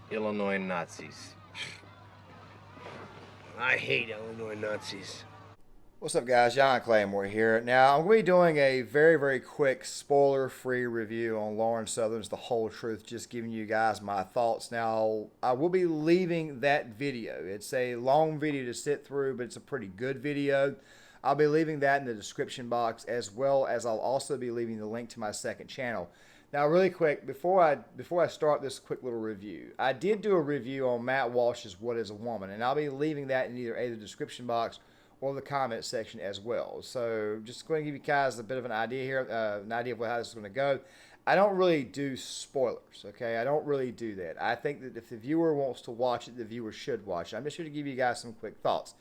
Illinois Nazis. I hate Illinois Nazis. What's up, guys? John Claymore here. Now, I'm going to be doing a very quick spoiler-free review on Lauren Southern's The Whole Truth, just giving you guys my thoughts. Now, I will be leaving that video. It's a long video to sit through, but it's a pretty good video. I'll be leaving that in the description box, as well as I'll also be leaving the link to my second channel. Now, really quick, before I start this quick little review, I did do a review on Matt Walsh's What is a Woman, and I'll be leaving that in either the description box or the comment section as well. So just going to give you guys a bit of an idea here, an idea of how this is going to go. I don't really do spoilers, okay? I don't really do that. I think that if the viewer wants to watch it, the viewer should watch it. I'm just here to give you guys some quick thoughts.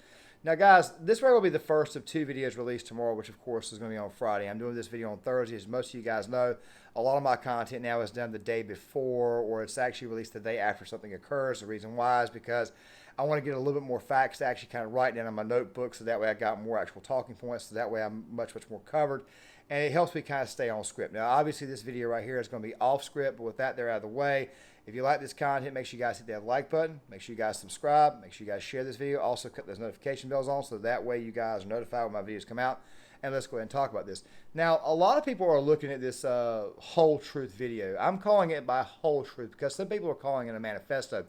Now, guys, this will be the first of 2 videos released tomorrow, which, of course, is going to be on Friday. I'm doing this video on Thursday. As most of you guys know, a lot of my content now is done the day before, or it's actually released the day after something occurs. The reason why is because I want to get a little bit more facts to actually kind of write down in my notebook, so that way I got more actual talking points, so that way I'm much more covered, and it helps me kind of stay on script. Now, obviously, this video right here is going to be off script, but with that there out of the way, if you like this content, make sure you guys hit that like button, make sure you guys subscribe, make sure you guys share this video, also cut those notification bells on, so that way you guys are notified when my videos come out. And let's go ahead and talk about this. Now, a lot of people are looking at this whole truth video. I'm calling it by whole truth because some people are calling it a manifesto.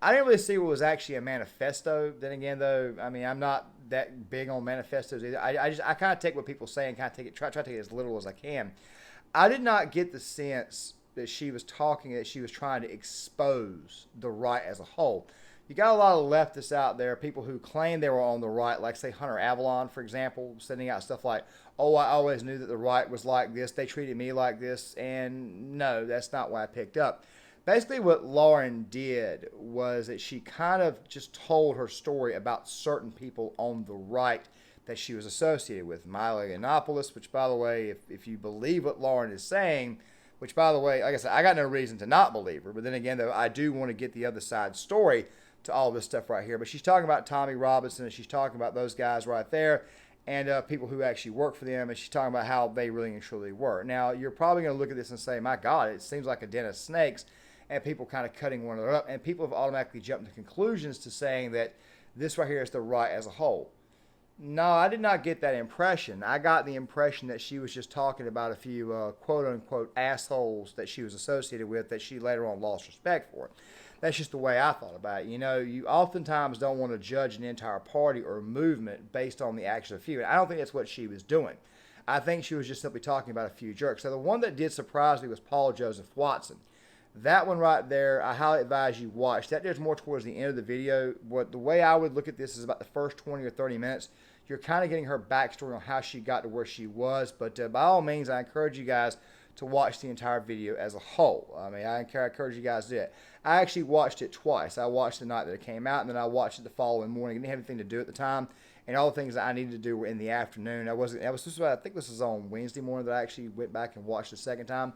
I didn't really see what was actually a manifesto. Then again, though, I mean, I'm not that big on manifestos either. I kind of take what people say and kind of try to take it as literal as I can. I did not get the sense that she was trying to expose the right as a whole. You got a lot of leftists out there, people who claim they were on the right, like say Hunter Avalon, for example, sending out stuff like, oh, I always knew that the right was like this, they treated me like this, and no, that's not what I picked up. Basically what Lauren did was that she kind of just told her story about certain people on the right that she was associated with. Milo Yiannopoulos, which, by the way, if you believe what Lauren is saying, which, by the way, like I said, I got no reason to not believe her, but then again, though, I do want to get the other side story to all this stuff right here. But she's talking about Tommy Robinson, and she's talking about those guys right there, and people who actually work for them, and she's talking about how they really and truly were. Now, you're probably going to look at this and say, my God, it seems like a den of snakes, and people kind of cutting one another up, and people have automatically jumped to conclusions to saying that this right here is the right as a whole. No, I did not get that impression. I got the impression that she was just talking about a few quote-unquote assholes that she was associated with that she later on lost respect for. That's just the way I thought about it. You know, you oftentimes don't want to judge an entire party or movement based on the actions of a few. And I don't think that's what she was doing. I think she was just simply talking about a few jerks. So the one that did surprise me was Paul Joseph Watson. That one right there, I highly advise you watch. That there's more towards the end of the video. The way I would look at this is about the first 20 or 30 minutes. You're kind of getting her backstory on how she got to where she was. But by all means, I encourage you guys to watch the entire video as a whole. I mean, I encourage you guys to do it. I actually watched it twice. I watched the night that it came out, and then I watched it the following morning. I didn't have anything to do at the time, and all the things that I needed to do were in the afternoon. I think this was on Wednesday morning that I actually went back and watched the second time.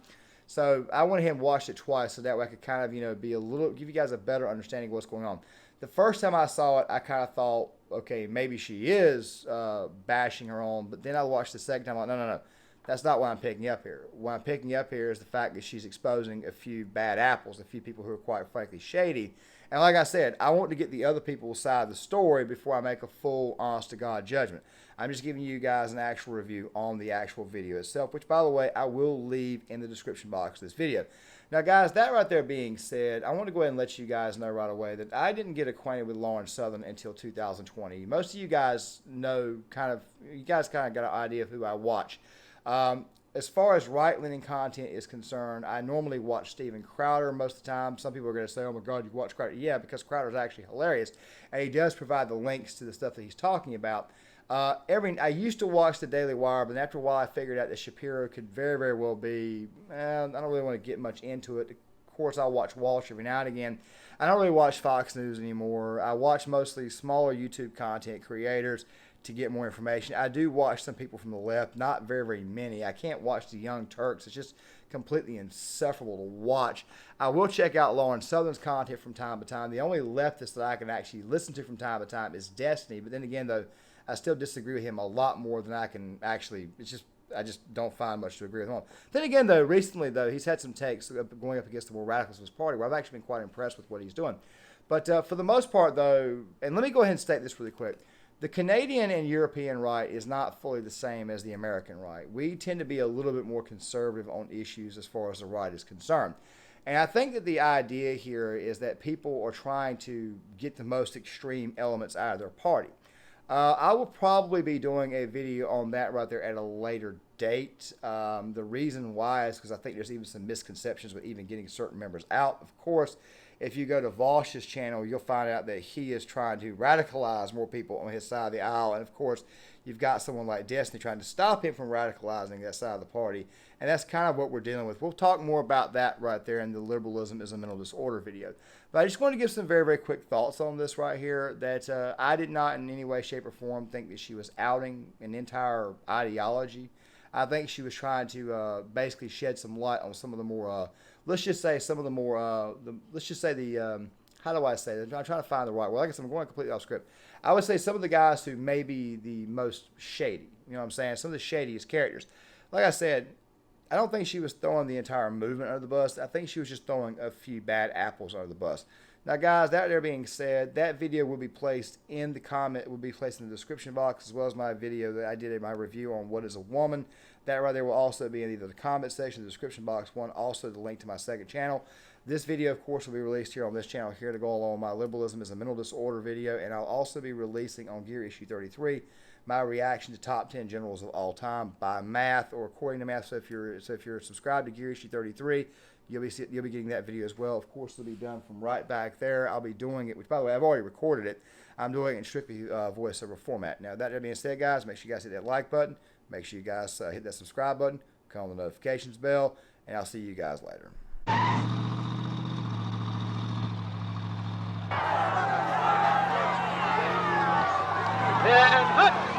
So I went ahead and watched it twice, so that way I could kind of, give you guys a better understanding of what's going on. The first time I saw it, I kind of thought, okay, maybe she is bashing her on, but then I watched the second time, I'm like, no. That's not what I'm picking up here. What I'm picking up here is the fact that she's exposing a few bad apples, a few people who are quite frankly shady. And like I said, I want to get the other people's side of the story before I make a full, honest-to-God judgment. I'm just giving you guys an actual review on the actual video itself, which, by the way, I will leave in the description box of this video. Now, guys, that right there being said, I want to go ahead and let you guys know right away that I didn't get acquainted with Lauren Southern until 2020. Most of you guys know you guys kind of got an idea of who I watch. As far as right-leaning content is concerned, I normally watch Steven Crowder most of the time. Some people are going to say, oh my God, you watch Crowder. Yeah, because Crowder is actually hilarious, and he does provide the links to the stuff that he's talking about. I used to watch the Daily Wire, but after a while I figured out that Shapiro could very well be, I don't really want to get much into it. Of course, I'll watch Walsh every now and again. I don't really watch Fox News anymore. I watch mostly smaller YouTube content creators to get more information. I do watch some people from the left, not very many. I can't watch the Young Turks. It's just completely insufferable to watch. I will check out Lauren Southern's content from time to time. The only leftist that I can actually listen to from time to time is Destiny. But then again, though, I still disagree with him a lot more than I can actually. It's just I just don't find much to agree with him on. Then again, though, recently, though, he's had some takes going up against the more radicals of his party where I've actually been quite impressed with what he's doing. But for the most part, though, and let me go ahead and state this really quick. The Canadian and European right is not fully the same as the American right. We tend to be a little bit more conservative on issues as far as the right is concerned. And I think that the idea here is that people are trying to get the most extreme elements out of their party. I will probably be doing a video on that right there at a later date. The reason why is because I think there's even some misconceptions with even getting certain members out. Of course, if you go to Vosh's channel, you'll find out that he is trying to radicalize more people on his side of the aisle. And of course, you've got someone like Destiny trying to stop him from radicalizing that side of the party. And that's kind of what we're dealing with. We'll talk more about that right there in the Liberalism is a Mental Disorder video. But I just want to give some very, very quick thoughts on this right here, that I did not in any way, shape, or form think that she was outing an entire ideology. I think she was trying to basically shed some light on some of the more, let's just say some of the more, how do I say that? I'm trying to find the right word. Like I said, I'm going completely off script. I would say some of the guys who may be the most shady, you know what I'm saying? Some of the shadiest characters. Like I said, I don't think she was throwing the entire movement under the bus. I think she was just throwing a few bad apples under the bus. Now, guys, that there being said, that video will be placed in the comment, will be placed in the description box, as well as my video that I did in my review on what is a woman. That right there will also be in either the comment section, the description box, also the link to my second channel. This video, of course, will be released here on this channel here to go along with my Liberalism is a Mental Disorder video, and I'll also be releasing on Gear Issue 33 my reaction to top 10 generals of all time by math or according to math. So if you're subscribed to Gear Issue 33, you'll be getting that video as well. Of course, it'll be done from right back there. I'll be doing it, which by the way, I've already recorded it. I'm doing it in strictly voiceover format. Now, that being said, guys, make sure you guys hit that like button. Make sure you guys hit that subscribe button, click on the notifications bell, and I'll see you guys later. And